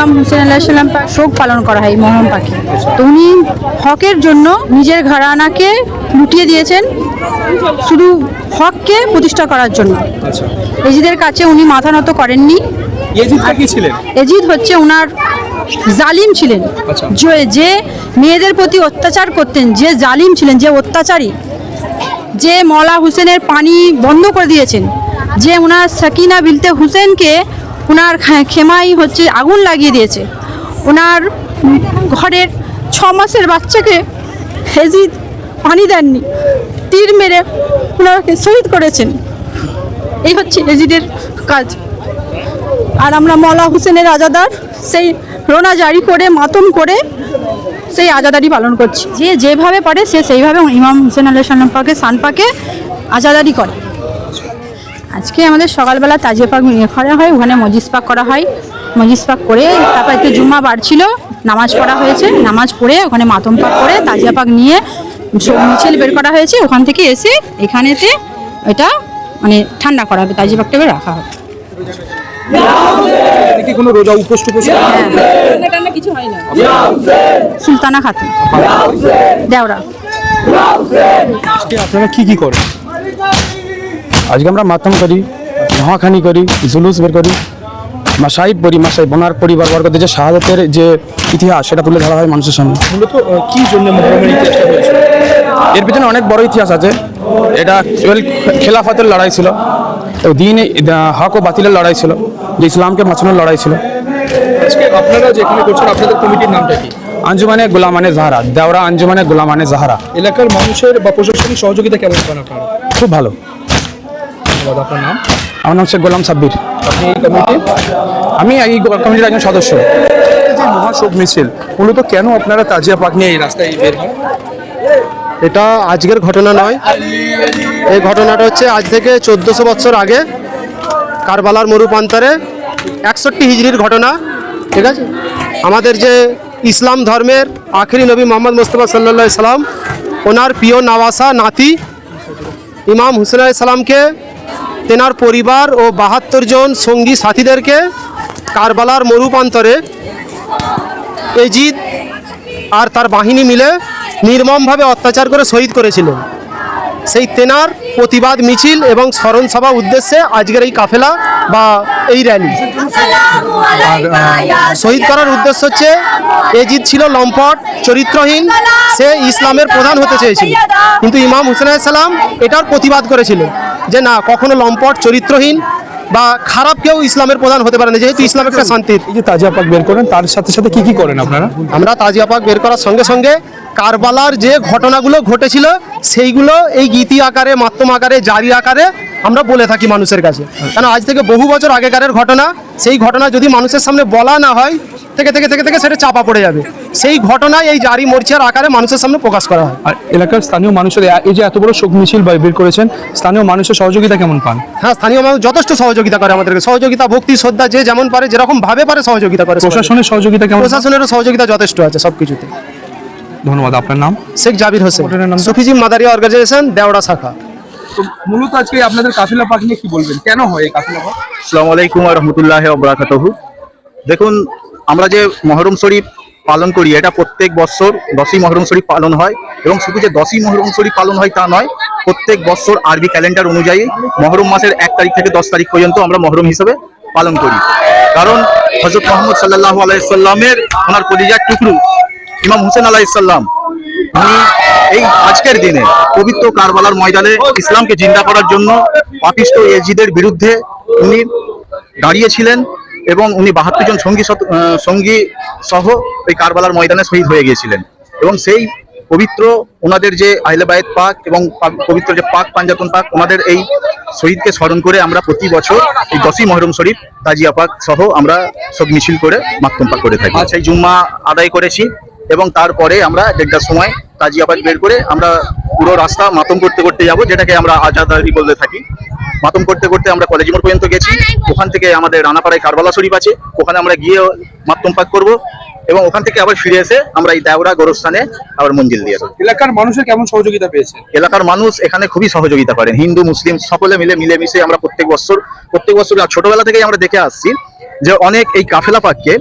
ইমাম হুসেন আলাইহিস সালাম শোক পালন করা হয় মহরম পাকে। তো উনি হকের জন্য নিজের ঘরানাকে লুটিয়ে দিয়েছেন শুধু হককে প্রতিষ্ঠা করার জন্য। এজিদের কাছে উনি মাথা নত করেননি। এজিদ হচ্ছে ওনার জালিম ছিলেন, যে মেয়েদের প্রতি অত্যাচার করতেন, যে জালিম ছিলেন, যে অত্যাচারী, যে মওলা হুসেনের পানি বন্ধ করে দিয়েছেন, যে ওনার সাকিনা বিনতে হুসেনকে ওনার খেমাই হচ্ছে আগুন লাগিয়ে দিয়েছে, ওনার ঘরের 6 মাসের বাচ্চাকে এজিদ পানি দেননি, তীর মেরে ওনাকে শহীদ করেছেন। এই হচ্ছে এজিদের কাজ। আর আমরা মওলা হুসেনের আজাদার সেই রোনা জারি করে মাতম করে সেই আজাদারি পালন করছি। যে যেভাবে পারে সে সেইভাবে ইমাম হুসেন আলাইহিস সালাম পাকে শান পাকে আজাদারি করে। আজকে আমাদের সকালবেলা তাজিয়া পাক করা হয়, ওখানে মজিস পাক করা হয়। মজিস পাক করে তারপর একটু জুম্মা বার ছিল, নামাজ পড়া হয়েছে, নামাজ পড়ে ওখানে মাতম পাক করে তাজিয়া পাক নিয়ে মিছিল বের করা হয়েছে। ওখান থেকে এসে এখানেতে এটা মানে ঠান্ডা করা হবে, তাজিয়া পাকটাকে রাখা হবে। কোনো রোজা উপোস কিছু হয় না। সুলতানা খাতুন, দেওরা। আপনারা কি কি করেন? আজকে আমরা মাতম করি, মহাখানি করি, জুলুস বের করি, মাসাইব পড়ি। মাসাইব ওনার পরিবার বর্গদের যে শাহাদাতের যে ইতিহাস সেটা তুলে ধরা হয় মানুষের সামনে। মূলত কি জন্য মহরমের ইতিহাসটা হয়েছিল? এর পিছনে অনেক বড় ইতিহাস আছে। এটা খেলাফতের লড়াই ছিল, দিন হক ও বাতিলের লড়াই ছিল, যে ইসলামকে বাঁচানোর লড়াই ছিল। আজকে আপনারা যেখানে করছেন আপনাদের কমিটির নামটা কি? আঞ্জুমানে গোলামানে জাহারা, দেওরা আঞ্জুমানে গোলামানে জাহারা। এলাকার মানুষের বা প্রশাসনিক সহযোগিতা কেমন পান আপনারা? খুব ভালো। আপনার নাম? আমার নাম শেখ গোলাম সাব্বির। আপনি এই কমিটি? আমি এই কমিটির একজন সদস্য। যে মহাশোক মিছিল, মূলত কেন আপনারা তাজিয়া পাক নিয়ে এই রাস্তায় বের হন? এটা আজকের ঘটনা নয়। এই ঘটনাটা হচ্ছে আজ থেকে 1400 বছর আগে কারবালার মরুপ্রান্তরে 61 হিজরির ঘটনা। ঠিক আছে, আমাদের যে ইসলাম ধর্মের আখেরি নবী মোহাম্মদ মুস্তাফা সাল্লাল্লাহু আলাইহি সাল্লাম, ওনার প্রিয় নওয়াসা নাতি ইমাম হুসেন আলাইহিস সালামকে তেনার পরিবার ও 72 জন সঙ্গী সাথীদেরকে কারবালার মরুপ্রান্তরে এজিদ আর তার বাহিনী মিলে নির্মমভাবে অত্যাচার করে শহীদ করেছিলেন। সেই তেনার প্রতিবাদ মিছিল এবং স্মরণ সভা উদ্দেশ্যে আজকের এই কাফেলা বা এই র্যালি। শহীদ করার উদ্দেশ্য হচ্ছে এজিদ ছিল লম্পট, চরিত্রহীন, সে ইসলামের প্রধান হতে চেয়েছিল, কিন্তু ইমাম হুসেন আলাইহিস সালাম এটার প্রতিবাদ করেছিলেন যে না, কখনো লম্পট, চরিত্রহীন বা খারাপ কেউ ইসলামের প্রধান হতে পারে না, যেহেতু ইসলাম একটা শান্তির। এই যে তাজিয়া পাক বের করেন তার সাথে সাথে কি কি করেন আপনারা? আমরা তাজিয়া পাক বের করার সঙ্গে সঙ্গে কারবালার যে ঘটনাগুলো ঘটেছিল সেইগুলো এই গীতি আকারে, মাধ্যম আকারে, জারি আকারে আমরা বলে থাকি মানুষের কাছে। কারণ আজ থেকে বহু বছর আগেকারের ঘটনা, সেই ঘটনা যদি মানুষের সামনে বলা না হয় থেকে সেটা চাপা পড়ে যাবে। সেই ঘটনায় এই জারি মরচিয়ার আকারে মানুষের সামনে প্রকাশ করা হয়। আর এলাকার স্থানীয় মানুষের এই যে এত বড় শোক মিছিল বের করেছেন, স্থানীয় মানুষের সহযোগিতা কেমন পান? হ্যাঁ, স্থানীয় মানুষ যথেষ্ট সহযোগিতা করে আমাদেরকে। সহযোগিতা, ভক্তি, শ্রদ্ধা, যে যেমন পারে, যেরকম ভাবে পারে সহযোগিতা করে। প্রশাসনের সহযোগিতা কেমন? প্রশাসনেরও সহযোগিতা যথেষ্ট আছে সব কিছুতে। ধন্যবাদ। আপনার নাম? শেখ জাবির হোসেন, সুফিজি মাদারিয়া অর্গানাইজেশন, দেওড়া শাখা। মূলত আজকে আপনাদের কাফিলা পাক নিয়ে কি বলবেন, কেন হয় এই কাফিলা পাক? আসসালামু আলাইকুম ওয়া রাহমাতুল্লাহি ওয়া বারাকাতুহু। দেখুন, আমরা যে মহরম শরীফ পালন করি, এটা প্রত্যেক বছর 10ই মহরম শরীফ পালন হয়, এবং শুধু যে 10ই মহরম শরীফ পালন হয় তা নয়, প্রত্যেক বছর আরবি ক্যালেন্ডার অনুযায়ী মহরম মাসের 1 তারিখ থেকে 10 তারিখ পর্যন্ত আমরা মহরম হিসেবে পালন করি। কারণ হযরত মুহাম্মদ সাল্লাল্লাহু আলাইহি সাল্লামের ওনার কলিজার টুকরো ইমাম হুসেন আলাইহিস সালাম, উনি এই আজকের দিনে পবিত্র কারবালার ময়দানে ইসলামকে জিন্দা করার জন্য পাপিষ্ট এজিদের বিরুদ্ধে উনি দাঁড়িয়েছিলেন, এবং উনি 72 জন সঙ্গী সহ এই কারবালার ময়দানে শহীদ হয়ে গিয়েছিলেন। এবং সেই পবিত্র ওনাদের যে আহলে বায়েত পাক এবং পবিত্র যে পাক পাঞ্জাতন পাক, ওনাদের এই শহীদকে স্মরণ করে আমরা প্রতি বছর এই 10ই মহরম শরীফ তাজিয়া পাক সহ আমরা সব মিছিল করে মাতম পাক করে থাকি। সেই জুম্মা আদায় করেছি, এবং তারপরে আমরা 1:30টার সময় তাজিয়া পাক বের করে আমরা পুরো রাস্তা মাতম করতে করতে যাব, যেটাকে আমরা আজাদারি বলতে থাকি। মাতম করতে করতে আমরা কলেজ মোড় পর্যন্ত গেছি। ওখান থেকে আমাদের রানাপাড়ায় কারবালা শরীফ আছে, ওখানে আমরা গিয়ে মাতম পাক করব, এবং ওখান থেকে আবার ফিরে এসে আমরা এই দেওরা গোরস্থানে আবার মঞ্জিল দিয়ে আসবো। এলাকার মানুষের কেমন সহযোগিতা পেয়েছে? এলাকার মানুষ এখানে খুবই সহযোগিতা করেন, হিন্দু মুসলিম সকলে মিলেমিশে আমরা প্রত্যেক বছর ছোটবেলা থেকেই আমরা দেখে আসছি যে অনেক এই কাফেলা পাককে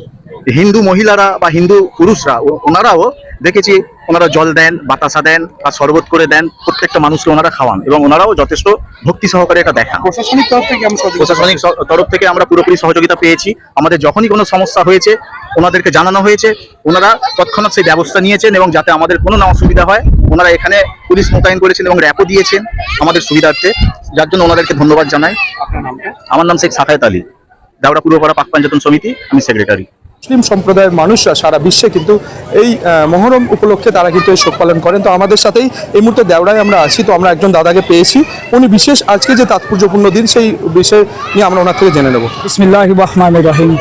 হিন্দু মহিলারা বা হিন্দু পুরুষরা ওনারাও দেখেছি ওনারা জল দেন, বাতাসা দেন আর শরবত করে দেন, প্রত্যেকটা মানুষকে ওনারা খাওয়ান এবং ওনারাও যথেষ্ট ভক্তি সহকারে এটা দেখান। প্রশাসনিক তরফ থেকে আমরা প্রশাসনিক তরফ থেকে আমরা পুরোপুরি সহযোগিতা পেয়েছি। আমাদের যখনই কোনো সমস্যা হয়েছে ওনাদেরকে জানানো হয়েছে, ওনারা তৎক্ষণাৎ সেই ব্যবস্থা নিয়েছেন এবং যাতে আমাদের কোনো না অসুবিধা হয় ওনারা এখানে পুলিশ মোতায়েন করেছেন এবং র্যাপও দিয়েছেন আমাদের সুবিধার্থে, যার জন্য ওনাদেরকে ধন্যবাদ জানাই। আমার নাম শেখ সাখায়েত আলী, দেওড়া পূর্বপাড়া পাক পঞ্চায়েত সমিতি, আমি সেক্রেটারি। মুসলিম সম্প্রদায়ের মানুষরা সারা বিশ্বে কিন্তু এই মহরম উপলক্ষে তারা কিন্তু এই শোক পালন করেন। তো আমাদের সাথেই এই মুহূর্তে দেওড়ায় আমরা আছি, তো আমরা একজন দাদাকে পেয়েছি, উনি বিশেষ আজকে যে তাৎপর্যপূর্ণ দিন সেই বিষয় নিয়ে আমরা ওনার থেকে জেনে নেব। বিসমিল্লাহির রহমানির রহিম।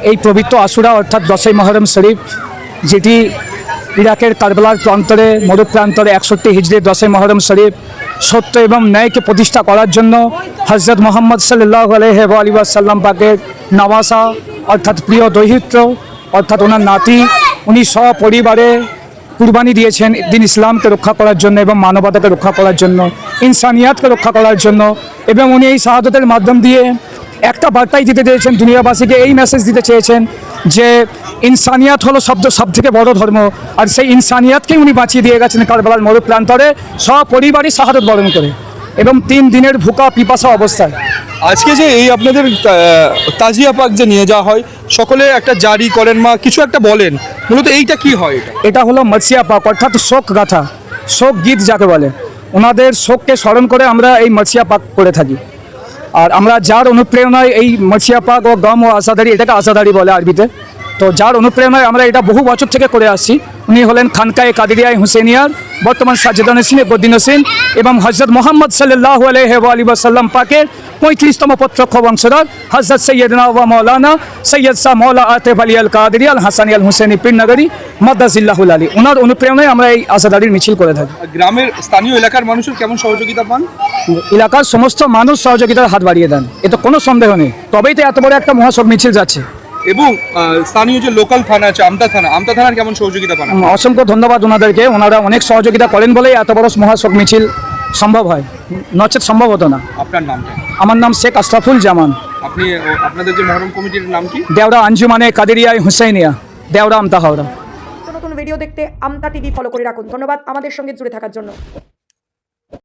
এই পবিত্র আশুরা অর্থাৎ 10ই মুহররম শরীফ, যেটি ইরাকের কারবালার প্রান্তরে মরু প্রান্তরে 61 হিজরি 10ই মুহররম শরীফ সত্য এবং ন্যায়কে প্রতিষ্ঠা করার জন্য হযরত মুহাম্মদ সাল্লাল্লাহু আলাইহি ওয়া সাল্লাম পাকের নওয়াসা অর্থাৎ প্রিয় দৌহিত্র অর্থাৎ ওনার নাতি, উনি সপরিবারে কুরবানি দিয়েছেন দিন ইসলামকে রক্ষা করার জন্য এবং মানবতাকে রক্ষা করার জন্য, ইনসানিয়াতকে রক্ষা করার জন্য। এবং উনি এই শাহাদতের মাধ্যম দিয়ে একটা বার্তাই দিতে চেয়েছেন দুনিয়াবাসীকে, এই মেসেজ দিতে চেয়েছেন যে ইনসানিয়াত হলো সবথেকে বড় ধর্ম, আর সেই ইনসানিয়াতকেই উনি বাঁচিয়ে দিয়ে গেছেন কারবালার মরু প্রান্তরে সপরিবারই শাহাদত বরণ করে এবং 3 দিনের ভুকা পিপাসা অবস্থায়। আজকে যে এই আপনাদের তাজিয়া পাক যে নিয়ে যাওয়া হয়, সকলে একটা জারি করেন বা কিছু একটা বলেন, মূলত এইটা কি হয়? এটা হলো মরসিয়া পাক অর্থাৎ শোক গাথা, শোক গীত যাকে বলে। ওনাদের শোককে স্মরণ করে আমরা এই মরসিয়া পাক করে থাকি। আর আমরা যার অনুপ্রেরণায় এই মরসিয়া পাক ও গম ও আজাদারি, এটাকে আজাদারি বলে আরবিতে, তো যার অনুপ্রেরণায় আমরা এটা বহু বছর থেকে করে আসছি। উনি হলেন খানকায়ে কাদেরিয়ায় হুসেনিয়ার বর্তমান সাজেদা নসিন বদ্দিন হোসেন এবং হযরত মুহাম্মদ সাল্লাল্লাহু আলাইহি ওয়া সাল্লাম পাকের 35তম প্রত্যক্ষ বংশধর হযরত সৈয়দনা ওয়া মাওলানা সৈয়দ শাহ মওলা আতিফ আলী আল কাদেরি আল হাসানি আল হুসেনি পীরনগরী মাদ্দাজিল্লাহুল আলী, ওনার অনুপ্রেরণায় আমরা এই আজাদারির মিছিল করে থাকি। গ্রামের স্থানীয় এলাকার মানুষের কেমন সহযোগিতা পান? এলাকার সমস্ত মানুষ সহযোগিতার হাত বাড়িয়ে দেন, এতে কোনো সন্দেহ নেই, তবেই তো এত বড় একটা মহাসব মিছিল যাচ্ছে। এবং স্থানীয় যে লোকাল থানা আছে আমতা থানার কেমন সহযোগিতা পান? অসংখ্য ধন্যবাদ ওনাদেরকে, ওনারা অনেক সহযোগিতা করেন বলেই এত বড় মহাসব মিছিল সম্ভব হয়, নচেত সম্ভব হতো না। আপনার নামটা? আমার নাম শেখ আশরাফুল জামান। আপনি আপনাদের যে মহরম কমিটির নাম কি? দেওড়া আঞ্জুমানে কাদেরিয়ায় হুসাইনিয়া, দেওড়া আমতা হাওড়া। নতুন ভিডিও দেখতে আমতা টিভি ফলো করে রাখুন। ধন্যবাদ আমাদের সঙ্গে জুড়ে থাকার জন্য।